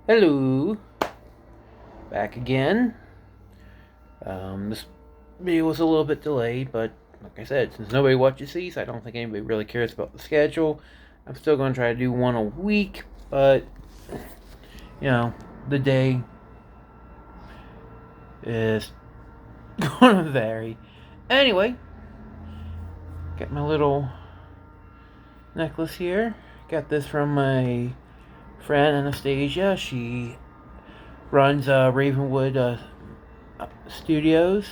Hello, back again. This video was a little bit delayed, but like I said, since nobody watches these, I don't think anybody really cares about the schedule. I'm still going to try to do one a week, but the day is going to vary. Anyway, got my little necklace here. Got this from my friend Anastasia. She runs Ravenwood Studios.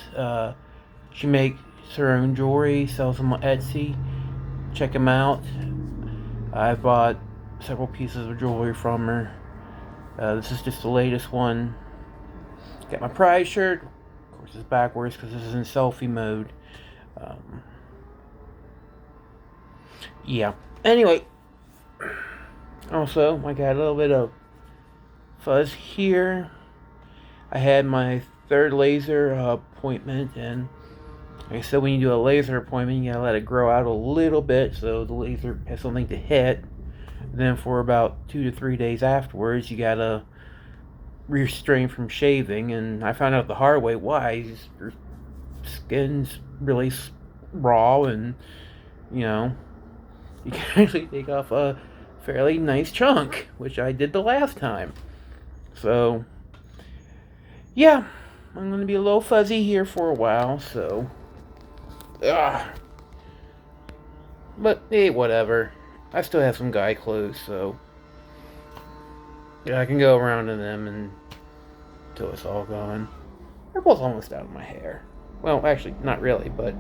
She makes her own jewelry, sells them on Etsy. Check them out. I bought several pieces of jewelry from her. This is just the latest one. Got my prize shirt. Of course, it's backwards because this is in selfie mode. Yeah. Anyway, also, I got a little bit of fuzz here. I had my third laser appointment, and like I said, when you do a laser appointment, you gotta let it grow out a little bit so the laser has something to hit. And then for about 2 to 3 days afterwards, you gotta restrain from shaving. And I found out the hard way why. Your skin's really raw, and you can actually take off a fairly nice chunk, which I did the last time. So yeah, I'm going to be a little fuzzy here for a while, so but hey, whatever. I still have some guy clothes, so yeah, I can go around in them until it's all gone. They're both almost out of my hair. Well, actually, not really, but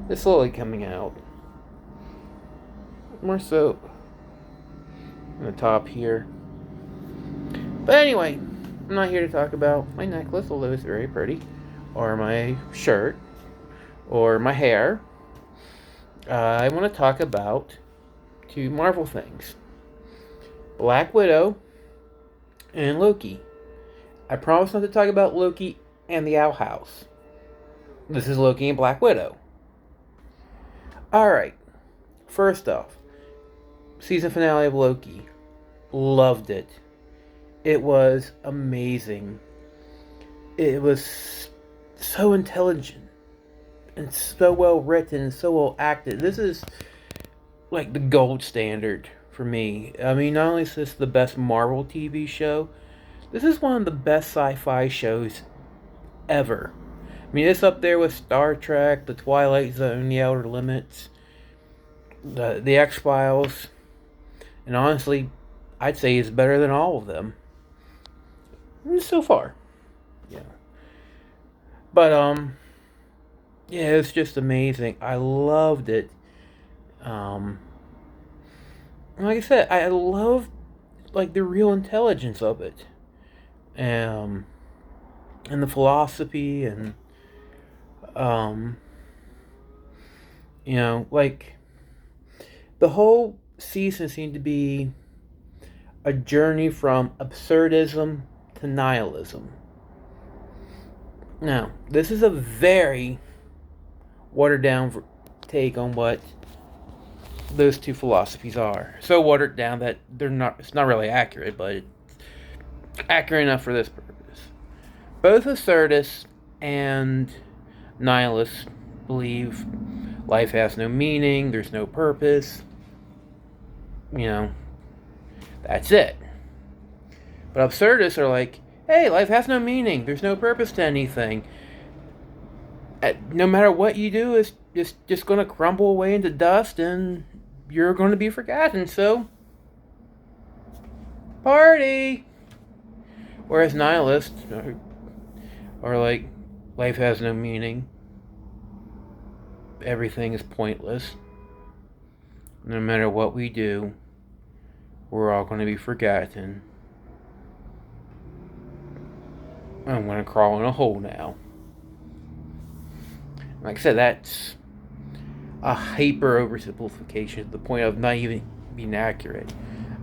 it's slowly coming out. More so on the top here. But anyway, I'm not here to talk about my necklace, although it's very pretty, or my shirt, or my hair. I want to talk about two Marvel things: Black Widow and Loki. I promise not to talk about Loki and the Owl House. This is Loki and Black Widow. Alright, first off, season finale of Loki. Loved it. It was amazing. It was so intelligent and so well written and so well acted. This is like the gold standard for me. I mean, not only is this the best Marvel TV show, this is one of the best sci-fi shows ever. I mean, it's up there with Star Trek, The Twilight Zone, The Outer Limits, the X-Files, and honestly, I'd say it's better than all of them. So far. Yeah. But, yeah, it's just amazing. I loved it. Like I said, I loved, like, the real intelligence of it. And the philosophy and, like, the whole season seemed to be a journey from absurdism to nihilism. Now, this is a very watered down take on what those two philosophies are. So watered down that it's not really accurate, but it's accurate enough for this purpose. Both absurdists and nihilists believe life has no meaning, there's no purpose. That's it. But absurdists are like, hey, life has no meaning. There's no purpose to anything. No matter what you do, it's just going to crumble away into dust and you're going to be forgotten. So, party! Whereas nihilists are like, life has no meaning. Everything is pointless. No matter what we do, we're all going to be forgotten. I'm going to crawl in a hole now. Like I said, that's a hyper oversimplification to the point of not even being accurate.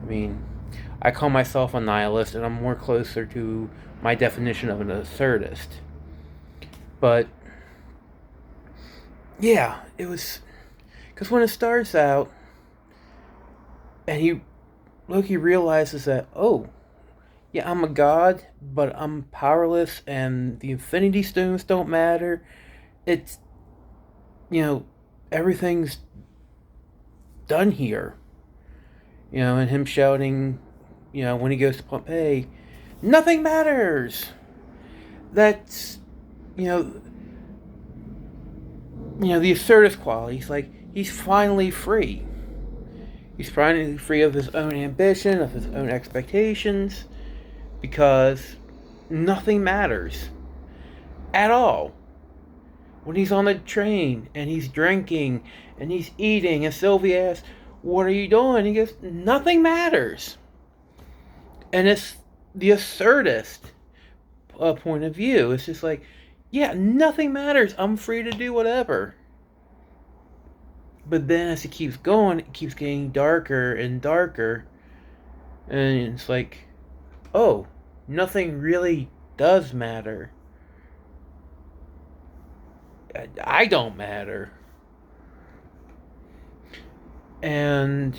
I mean, I call myself a nihilist, and I'm more closer to my definition of an absurdist. But, yeah, it was... Because when it starts out, and Loki realizes that, oh, yeah, I'm a god, but I'm powerless, and the Infinity Stones don't matter. It's, you know, everything's done here. And him shouting, when he goes to Pompeii, nothing matters. That's, you know, the assertive quality. He's finally free. He's finally free of his own ambition, of his own expectations, because nothing matters at all. When he's on the train and he's drinking and he's eating, and Sylvie asks, "What are you doing?" He goes, "Nothing matters." And it's the assertist point of view. It's just like, yeah, nothing matters. I'm free to do whatever. But then as it keeps going, it keeps getting darker and darker. And it's like, oh, nothing really does matter. I don't matter. And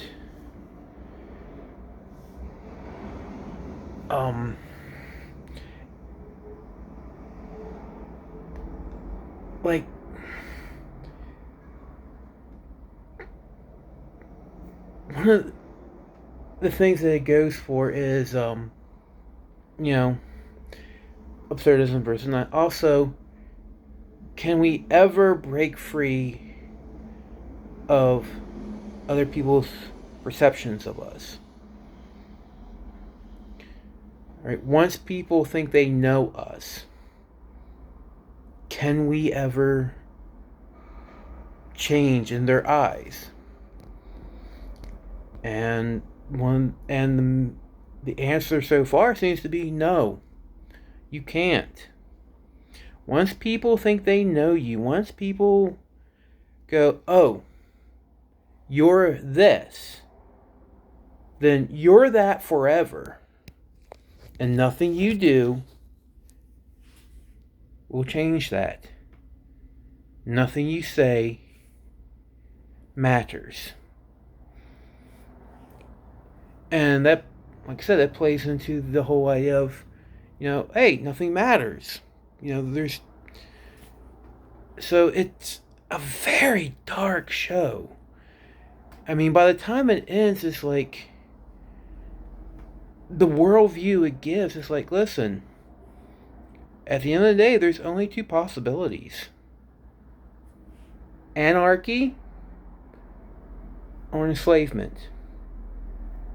like, one of the things that it goes for is absurdism versus not. Also, can we ever break free of other people's perceptions of us? Right? Once people think they know us, can we ever change in their eyes? And the answer so far seems to be no. You can't. Once people think they know you, once people go, "Oh, you're this," then you're that forever. And nothing you do will change that. Nothing you say matters. And that, like I said, that plays into the whole idea of, hey, nothing matters. So it's a very dark show. I mean, by the time it ends, it's like, the worldview it gives is like, listen, at the end of the day, there's only two possibilities: anarchy or enslavement.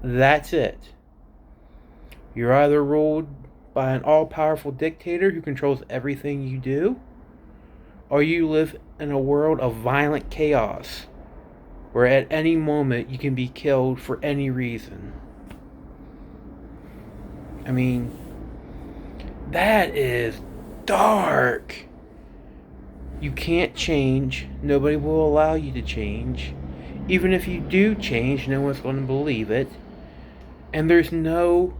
That's it. You're either ruled by an all-powerful dictator who controls everything you do, or you live in a world of violent chaos where at any moment you can be killed for any reason. I mean, that is dark. You can't change. Nobody will allow you to change. Even if you do change, no one's going to believe it. And there's no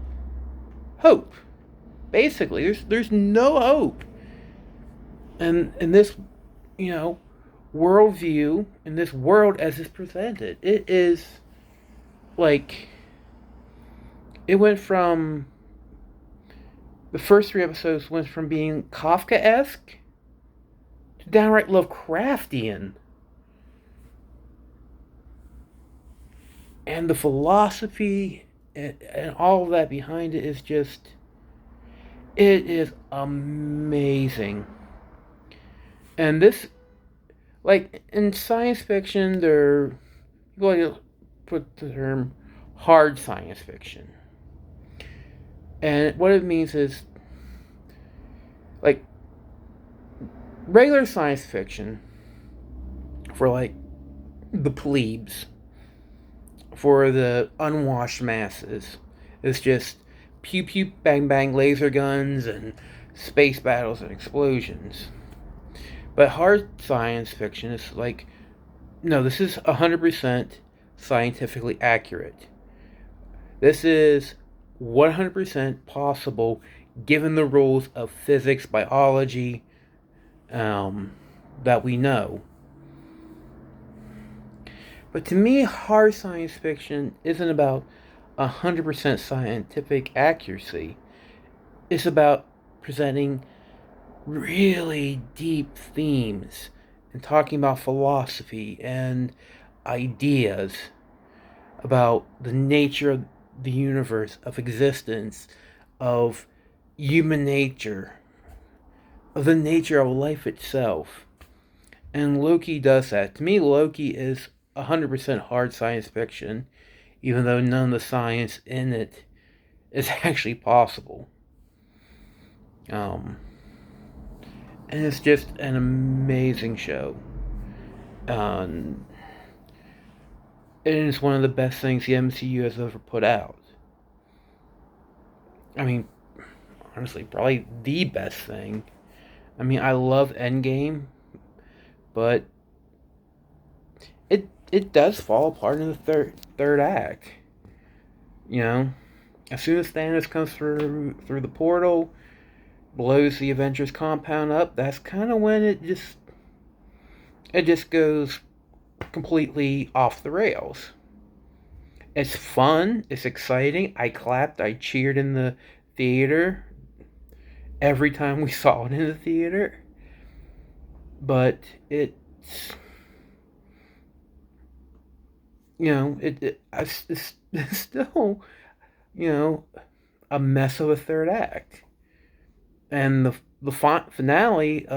hope. Basically, there's no hope. And in this, worldview, in this world as it's presented, it is like, it went from, the first 3 episodes went from being Kafkaesque to downright Lovecraftian. And the philosophy and all of that behind it is just, it is amazing. And this, like, in science fiction, people like to put the term hard science fiction. And what it means is, like, regular science fiction for, like, the plebes, for the unwashed masses, is just pew pew bang bang laser guns and space battles and explosions. But hard science fiction is like, no, this is 100% scientifically accurate. This is 100% possible given the rules of physics, biology, that we know. But to me, hard science fiction isn't about 100% scientific accuracy. It's about presenting really deep themes and talking about philosophy and ideas about the nature of the universe, of existence, of human nature, of the nature of life itself. And Loki does that. To me, Loki is 100% hard science fiction, even though none of the science in it is actually possible. Um, and it's just an amazing show. Um, it is one of the best things the MCU has ever put out. I mean, honestly, probably the best thing. I mean, I love Endgame, but it does fall apart in the third act. You know, as soon as Thanos comes through the portal, blows the Avengers compound up, that's kind of when it just goes completely off the rails. It's fun, it's exciting. I clapped, I cheered in the theater every time we saw it in the theater. But it's it's still a mess of a third act, and the finale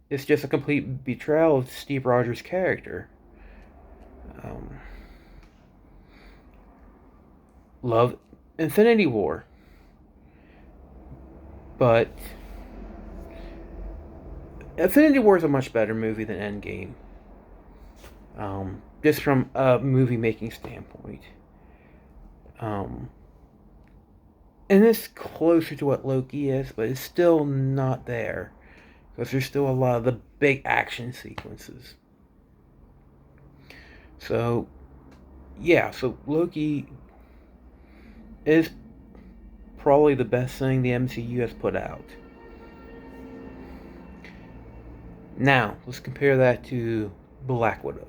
is just a complete betrayal of Steve Rogers' character. Um, love Infinity War, but Infinity War is a much better movie than Endgame. Just from a movie making standpoint. Um, and it's closer to what Loki is, but it's still not there. Because there's still a lot of the big action sequences. So, yeah, so Loki is probably the best thing the MCU has put out. Now, let's compare that to Black Widow.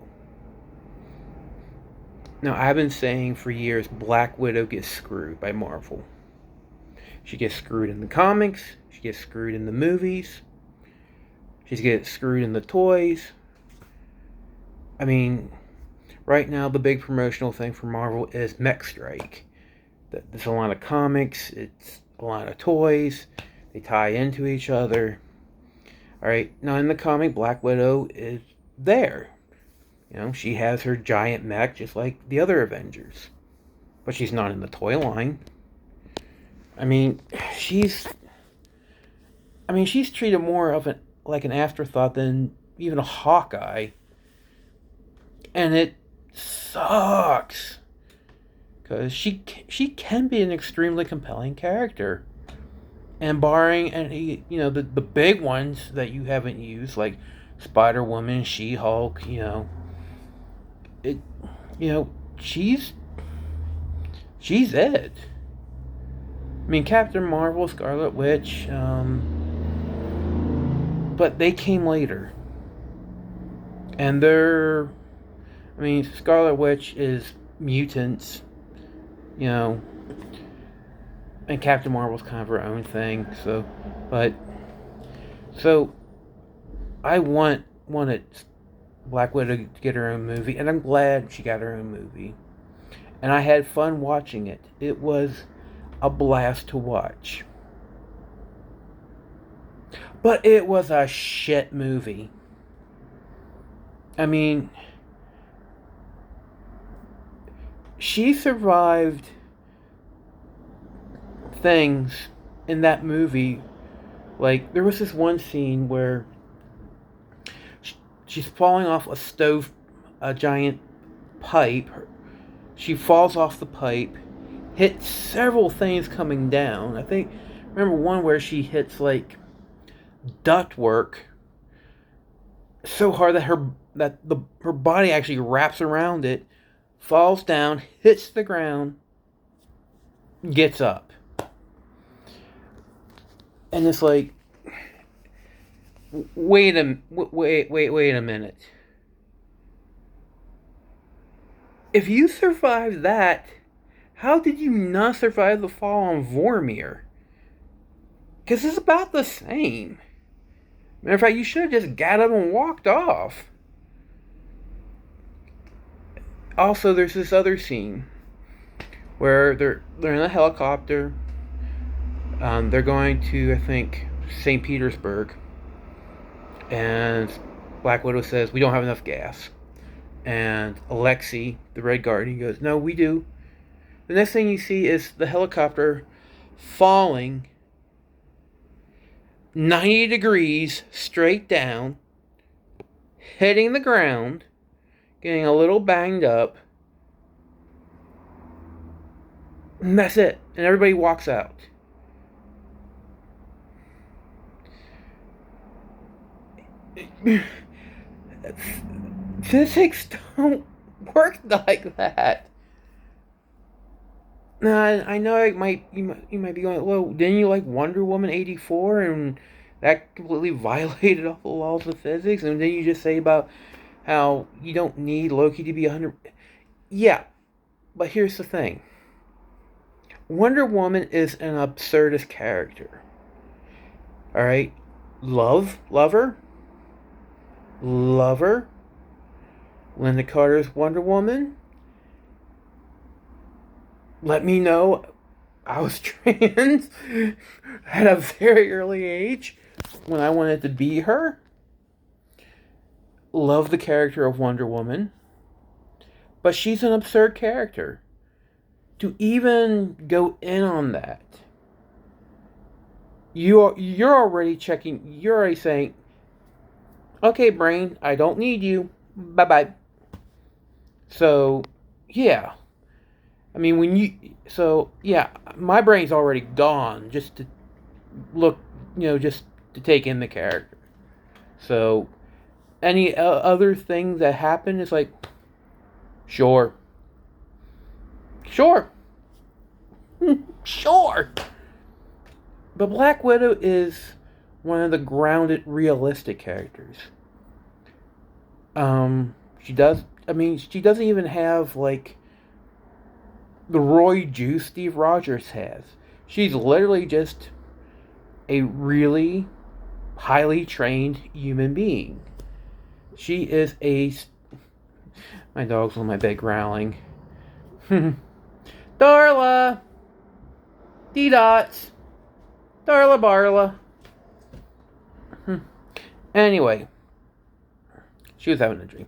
Now, I've been saying for years Black Widow gets screwed by Marvel. She gets screwed in the comics, she gets screwed in the movies, she gets screwed in the toys. I mean, right now the big promotional thing for Marvel is Mech Strike. There's a lot of comics, it's a lot of toys, they tie into each other. Alright, now in the comic, Black Widow is there. She has her giant mech just like the other Avengers. But she's not in the toy line. I mean, she's treated more of like an afterthought than even a Hawkeye. And it sucks. Because she can be an extremely compelling character. And barring any, the big ones that you haven't used, like Spider-Woman, She-Hulk, it, she's it. I mean, Captain Marvel, Scarlet Witch, but they came later. And Scarlet Witch is mutants, and Captain Marvel's kind of her own thing. So I wanted Black Widow to get her own movie, and I'm glad she got her own movie. And I had fun watching it. It was a blast to watch. But it was a shit movie. I mean, she survived things in that movie. Like, there was this one scene where she's falling off a giant pipe. She falls off the pipe, hits several things coming down. Remember one where she hits like ductwork so hard that her body actually wraps around it, falls down, hits the ground, gets up. And it's like, wait a minute. If you survived that, how did you not survive the fall on Vormir? Because it's about the same. Matter of fact, you should have just got up and walked off. Also, there's this other scene where they're in a helicopter. They're going to, I think, St. Petersburg, and Black Widow says, "We don't have enough gas." And Alexei, the Red Guardian, goes, "No, we do." The next thing you see is the helicopter falling 90 degrees straight down, hitting the ground, getting a little banged up, and that's it. And everybody walks out. Physics don't work like that. Now, I know you might be going, well, didn't you like Wonder Woman 84 and that completely violated all the laws of physics? And then you just say about how you don't need Loki to be 100. Yeah, but here's the thing. Wonder Woman is an absurdist character. Alright? Lover. Linda Carter's Wonder Woman. Let me know I was trans at a very early age when I wanted to be her. Love the character of Wonder Woman. But she's an absurd character. To even go in on that, you're already checking. You're already saying, "Okay, brain, I don't need you. Bye bye." So, yeah. I mean, my brain's already gone just to look, just to take in the character. So, any other thing that happened is like, sure. Sure. But Black Widow is one of the grounded, realistic characters. She doesn't even have, like, the Roy juice Steve Rogers has. She's literally just a really highly trained human being. She is my dog's on my bed growling. Darla! D-Dots! Darla Barla! Anyway. She was having a dream.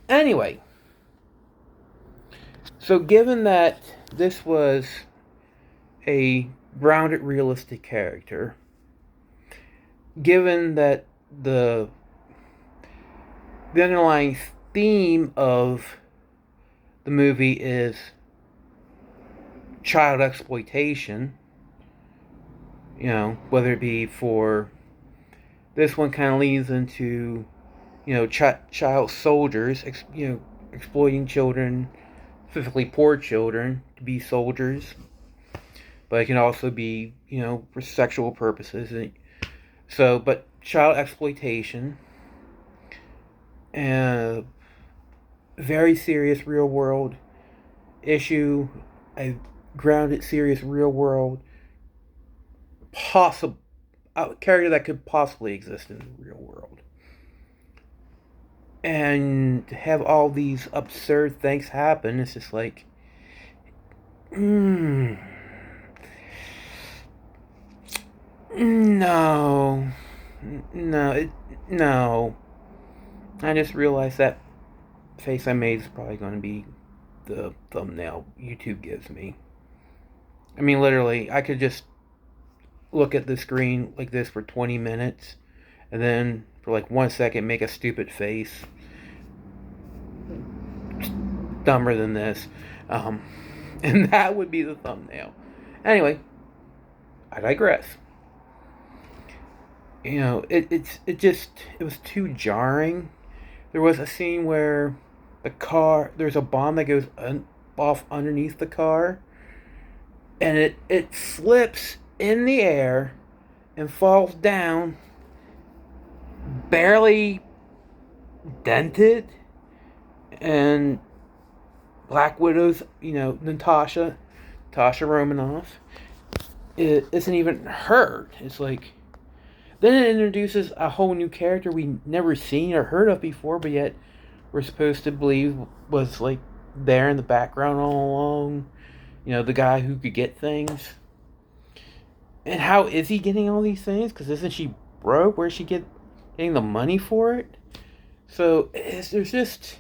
Anyway. So given that this was a grounded, realistic character, given that the underlying theme of the movie is child exploitation, whether it be for this one kind of leads into, child soldiers, exploiting children, specifically poor children, to be soldiers, but it can also be, for sexual purposes. So, but child exploitation, and very serious real world issue, a grounded, serious real world character that could possibly exist in the real world, and to have all these absurd things happen, it's just like, no. I just realized that face I made is probably going to be the thumbnail YouTube gives me. I mean, literally, I could just look at the screen like this for 20 minutes, and then for like 1 second make a stupid face. Dumber than this. And that would be the thumbnail. Anyway, I digress. It was too jarring. There was a scene where there's a bomb that goes off underneath the car, and it flips in the air and falls down, barely dented, and Black Widow's, Natasha Romanoff, it isn't even her. It's like then it introduces a whole new character we never seen or heard of before, but yet we're supposed to believe was like there in the background all along. You know, the guy who could get things. And how is he getting all these things? Because isn't she broke? Where's she getting the money for it? So there's just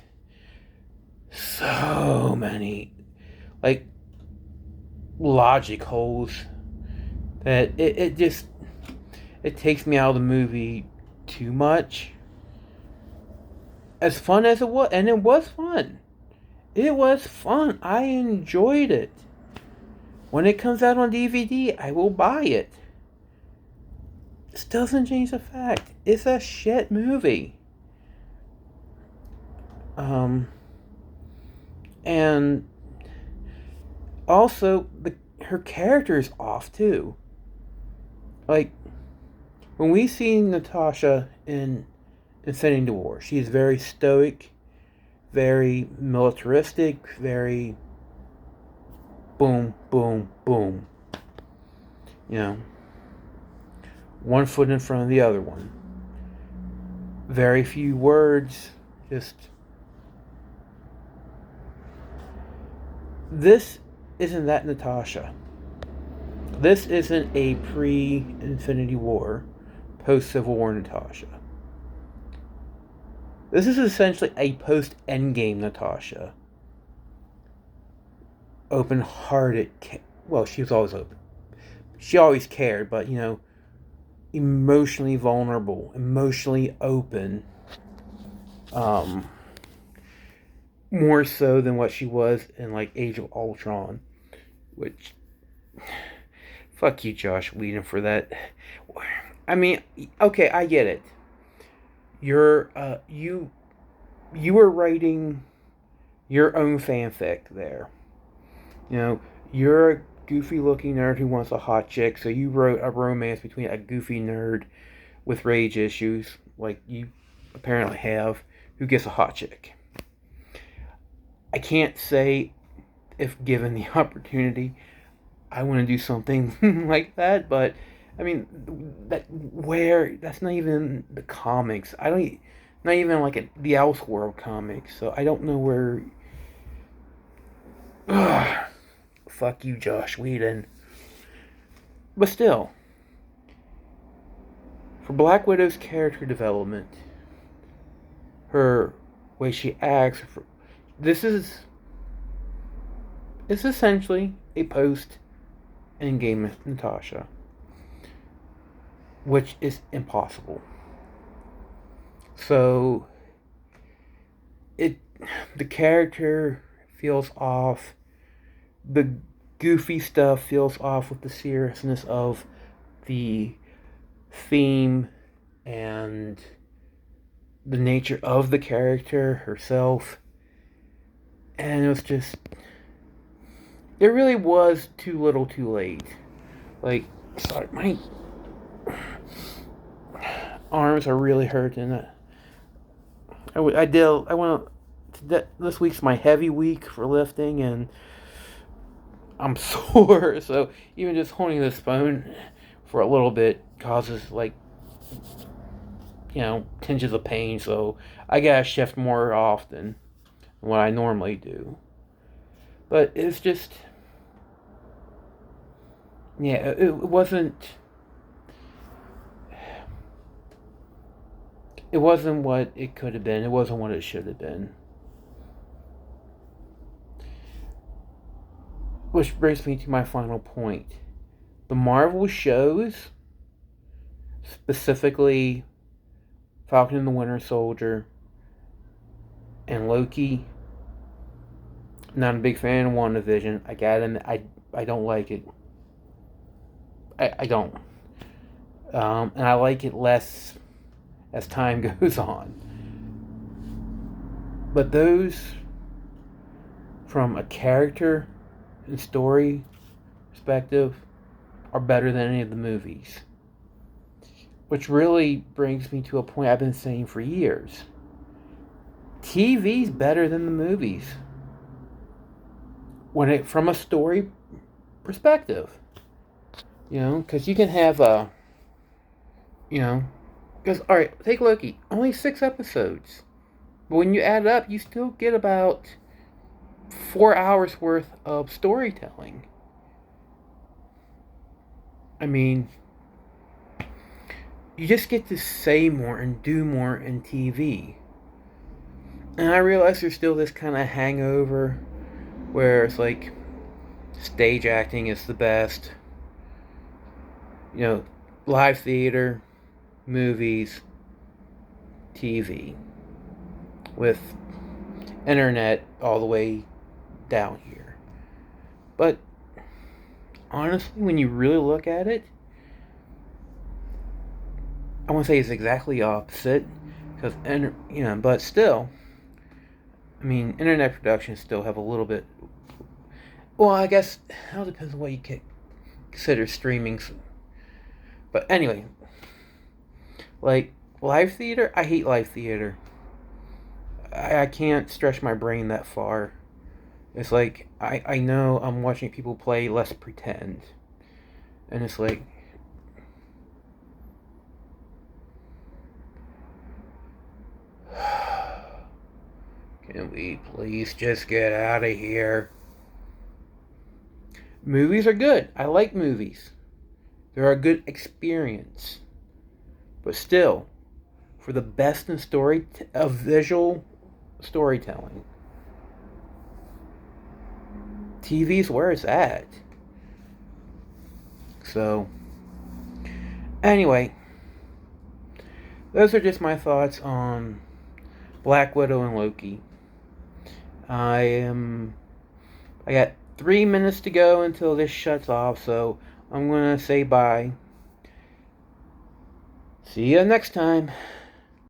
so many like logic holes that it just it takes me out of the movie too much. As fun as it was, and it was fun. It was fun. I enjoyed it. When it comes out on DVD, I will buy it. This doesn't change the fact it's a shit movie. And also her character is off too. Like when we see Natasha in Infinity War, she's very stoic, very militaristic, very boom, boom, boom. You know, one foot in front of the other one. Very few words, just. This isn't that Natasha. This isn't a pre-Infinity War, post-Civil War Natasha. This is essentially a post-Endgame Natasha. Open-hearted. Well, she was always open. She always cared, but, you know, emotionally vulnerable, emotionally open. More so than what she was in, like, Age of Ultron. Which, fuck you, Josh Whedon, for that. I mean, okay, I get it. You were writing your own fanfic there. You know, you're a goofy-looking nerd who wants a hot chick, so you wrote a romance between a goofy nerd with rage issues, like you apparently have, who gets a hot chick. I can't say if given the opportunity I want to do something like that, but I mean that's not even the comics. Not even like the Elseworld comics. So I don't know where. Fuck you, Josh Whedon. But still, for Black Widow's character development, her way she acts, it's essentially a post-Endgame Natasha, which is impossible. So, the character feels off, the goofy stuff feels off with the seriousness of the theme and the nature of the character herself. And it was just, it really was too little too late. Like, sorry, my arms are really hurting. This week's my heavy week for lifting, and I'm sore, so even just holding this phone for a little bit causes, like, you know, tinges of pain, so I gotta shift more often than what I normally do. But it's just, yeah, it wasn't what it could have been. It wasn't what it should have been. Which brings me to my final point. The Marvel shows, specifically Falcon and the Winter Soldier and Loki, not a big fan of WandaVision. I got him. I don't like it. I don't. And I like it less as time goes on. But those, from a character and story perspective, are better than any of the movies. Which really brings me to a point I've been saying for years. TV's better than the movies. From a story perspective. You know, because you can have you know, because all right, take Loki, only 6 episodes, but when you add it up, you still get about 4 hours worth of storytelling. I mean, you just get to say more and do more in TV. And I realize there's still this kind of hangover where it's like stage acting is the best. You know, live theater, movies, TV, with internet all the way down here. But honestly, when you really look at it, I won't say it's exactly opposite, because but still, I mean, internet productions still have a little bit. Well, I guess it all depends on what you consider streaming. But anyway, like live theater, I hate live theater. I can't stretch my brain that far. It's like I know I'm watching people play. Let's pretend, and it's like. Can we please just get out of here? Movies are good. I like movies. They're a good experience. But still, for the best in of visual storytelling, TV's where it's at. So, anyway, those are just my thoughts on Black Widow and Loki. I got 3 minutes to go until this shuts off, so I'm gonna say bye. See you next time.